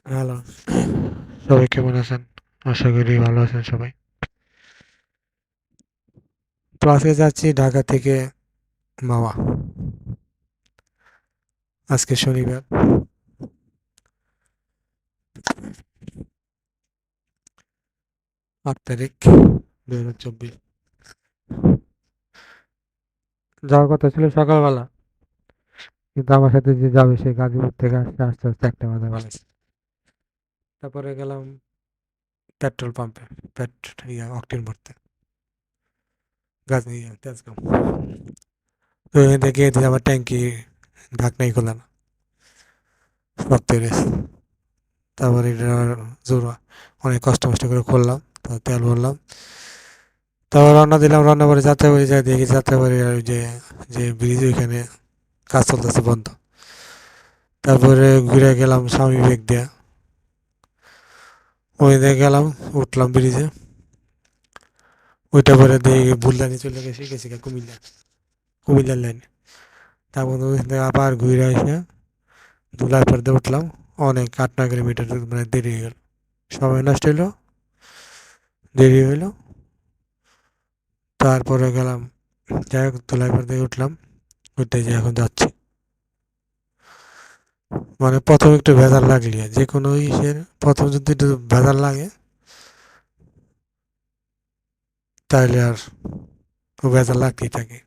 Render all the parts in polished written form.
Hello, সবাই কেমন আছেন? আশা করি ভালো আছেন সবাই। তো আজকে যাচ্ছি ঢাকা থেকে মাওয়া। আজকে শনিবার, ৮ তারিখ ২০২৪। যাওয়ার কথা ছিল সকালবেলা, কিন্তু আমার সাথে যে যাবে সে গাজীপুর থেকে আসতে আস্তে আস্তে ১টা বাজে। তারপরে গেলাম পেট্রোল পাম্পে, অকটেন ভরতে, তেজগাঁও। তো এখান থেকে এদিকে আমার ট্যাঙ্কি ঢাকনাই খোলা না, শক্ত হয়ে গেছে। তারপরে এটা জোর অনেক কষ্ট মষ্ট করে খুললাম, তারপর তেল ভরলাম, তারপর রওনা দিলাম। রান্নাবাড়ি যাত্রাবাড়ি যাই, দেখি যাত্রাবাড়ি ওই যে যে ব্রিজ ওইখানে কাজ চলতেছে, বন্ধ। তারপরে ঘুরে গেলাম স্বামী বেগ দিয়া, ওই দিয়ে গেলাম, উঠলাম ব্রিজে। ওইটা পরে দিয়ে বুলদানি চলে গেছি কুমিল্লা, কুমিল্লার লাইনে। তারপর ওইখান থেকে আবার ঘুরে এসে ধুলার পর দিয়ে উঠলাম। অনেক ৮-৯ কিলোমিটার, মানে দেরি হয়ে গেল, সময় নষ্ট হইলো, দেরি হইলো। তারপরে গেলাম, যাই হোক ধুলাই পর দিয়ে উঠলাম, ওইটাই যে এখন যাচ্ছি। মানে প্রথম একটু ভেজাল লাগলে, যে কোনো ইসের প্রথম যদি একটু ভেজাল লাগে, তাহলে আর ও ভেজাল লাগতেই থাকে।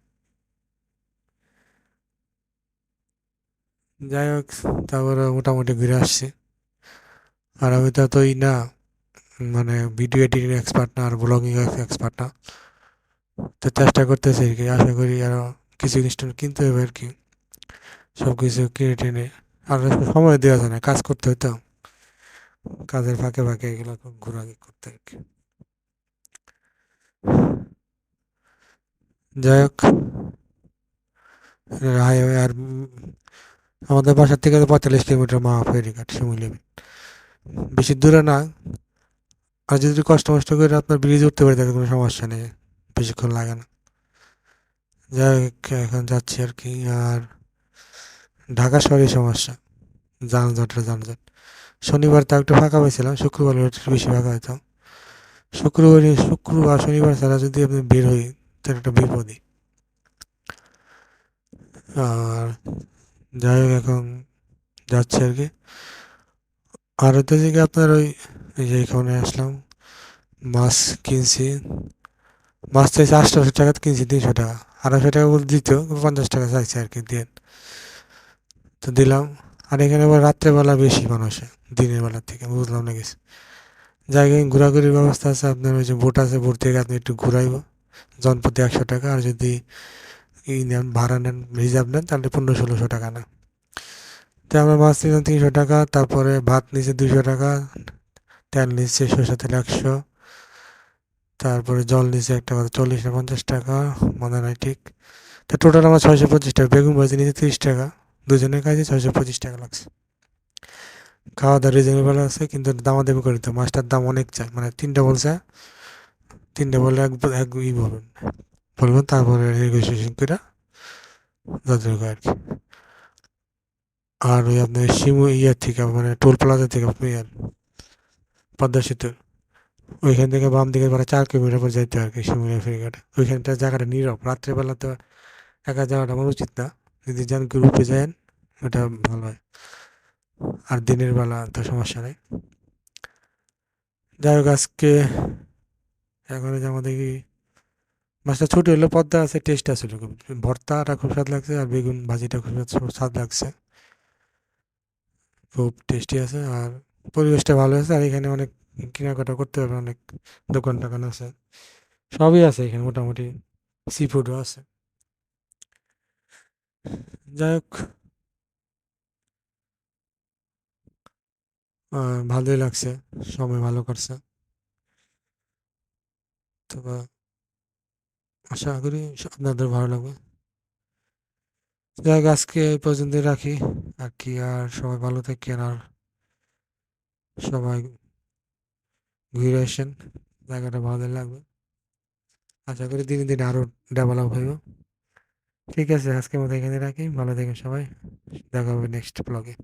যাই হোক, তারপরে মোটামুটি ঘুরে আসছি। আর আমি তো না, মানে ভিডিও এডিটিং এক্সপার্ট না, আর ব্লগিং এক্সপার্ট না। তো চেষ্টা করতেছি আর কি, আশা করি আরো কিছু জিনিস কিনতে হবে আর কি, সব কিছু কিনে টিনে। আর সময় দেওয়া যায় না, কাজ করতে হইতো, কাজের ফাঁকে ফাঁকে এগুলো ঘোরাঘুরি করতে আর কি। যাই হোক, হাইওয়ে আর আমাদের বাসার থেকে তো ৪৫ কিলোমিটার মা ফেরিঘাট শিমুলি। বেশি দূরে না। আর যদি কষ্ট মষ্ট করে আপনার ব্রিজ উঠতে পারে তাহলে কোনো সমস্যা নেই, বেশিক্ষণ লাগে না। যাই হোক, এখন যাচ্ছি আর কি। আর ঢাকা শহরের সমস্যা, যানজট। শনিবার তাও একটু ফাঁকা পাইছিলাম, শুক্রবার একটু বেশি ফাঁকা হইতো। শুক্রবার শনিবার ছাড়া যদি আপনি বের হই, তাহলে একটা বিপদই। আর যাই হোক, এখন যাচ্ছি আর কি। আর হচ্ছে কি আপনার ওই এই যে এখানে আসলাম, মাছ কিনছি। মাছ চাইছে ৮০০ টাকা, কিনছি ৩০০ টাকা। ২৫০ টাকা বলে দিত, ৫০ টাকা চাইছে আর কি, দিয়ে তো দিলাম। আর এখানে আবার রাত্রেবেলা বেশি মানুষ হয় দিনের বেলার থেকে, বুঝলাম না কিছু। জায়গায় ঘোরাঘুরির ব্যবস্থা আছে, আপনার ওই যে বোট আছে, বোট থেকে আপনি একটু ঘুরাইব, জনপ্রতি ১০০ টাকা। আর যদি নেন, ভাড়া নেন, রিজার্ভ নেন, তাহলে ১৫০০-১৬০০ টাকা না। তো আমরা মাছ নিলাম ৩০০ টাকা, তারপরে ভাত নিচে ২০০ টাকা, তেল নিচ্ছে সরষের তেল ১০০, তারপরে জল নিচে একটা কথা ৪০ না ৫০ টাকা, মনে নাই ঠিক। তো টোটাল আমার ৬২৫ টাকা। বেগুন ভাজি নিচে ৩০ টাকা, দুজনের কাজে ৬২৫ টাকা লাগছে। খাওয়া দাওয়া রিজনেবল আছে, কিন্তু দামাদামি করে দিতে, মাছটার দাম অনেক চাই, মানে তিনটা বলছে, তিনটা বলে এক বলুন বলবেন, তারপরে নেগোসিয়েশন করে যতটুকু আর কি। আর ওই আপনার ইয়ার থেকে, মানে টোল প্লাজা থেকে পদ্মা সেতু, ওইখান থেকে বাম দিকে মানে ৪ কিলোমিটার পর যাইতে হয় আর কি, শিমুলিয়া ফেরিঘাটে। ওইখানটা জায়গাটা নীরব, রাত্রেবেলা তো একা যাওয়াটা আমার উচিত না। যদি যান গ্রুপে যান, ওটা ভালো হয়। আর দিনের বেলা তো সমস্যা নেই। যাই হোক, আজকে এখন যে আমাদের কি মাছটা ছোট হলো, পদ্মা আছে, টেস্ট আছে খুব। ভর্তাটা খুব স্বাদ লাগছে, আর বেগুন ভাজিটা খুব স্বাদ লাগছে, খুব টেস্টি আছে। আর পরিবেশটা ভালো আছে, আর এখানে অনেক কেনাকাটা করতে হবে, অনেক দোকান টোকান আছে, সবই আছে এখানে মোটামুটি, সি ফুডও আছে। যাই হোক, ভালোই লাগছে, সময় ভালো কাটছে। তো আশা করি আপনাদের ভালো লাগবে। যাই হোক, আজকে এই পর্যন্তই রাখি আর কি। আর সবাই ভালো থাকেন, আর সবাই ঘুরে আসেন, জায়গাটা ভালো লাগবে। আশা করি দিনে দিনে আরো ডেভেলপ হইব। ঠিক আছে, আজকের মতো এখানে রাখি, ভালো থাকেন সবাই, দেখা হবে নেক্সট ব্লগে।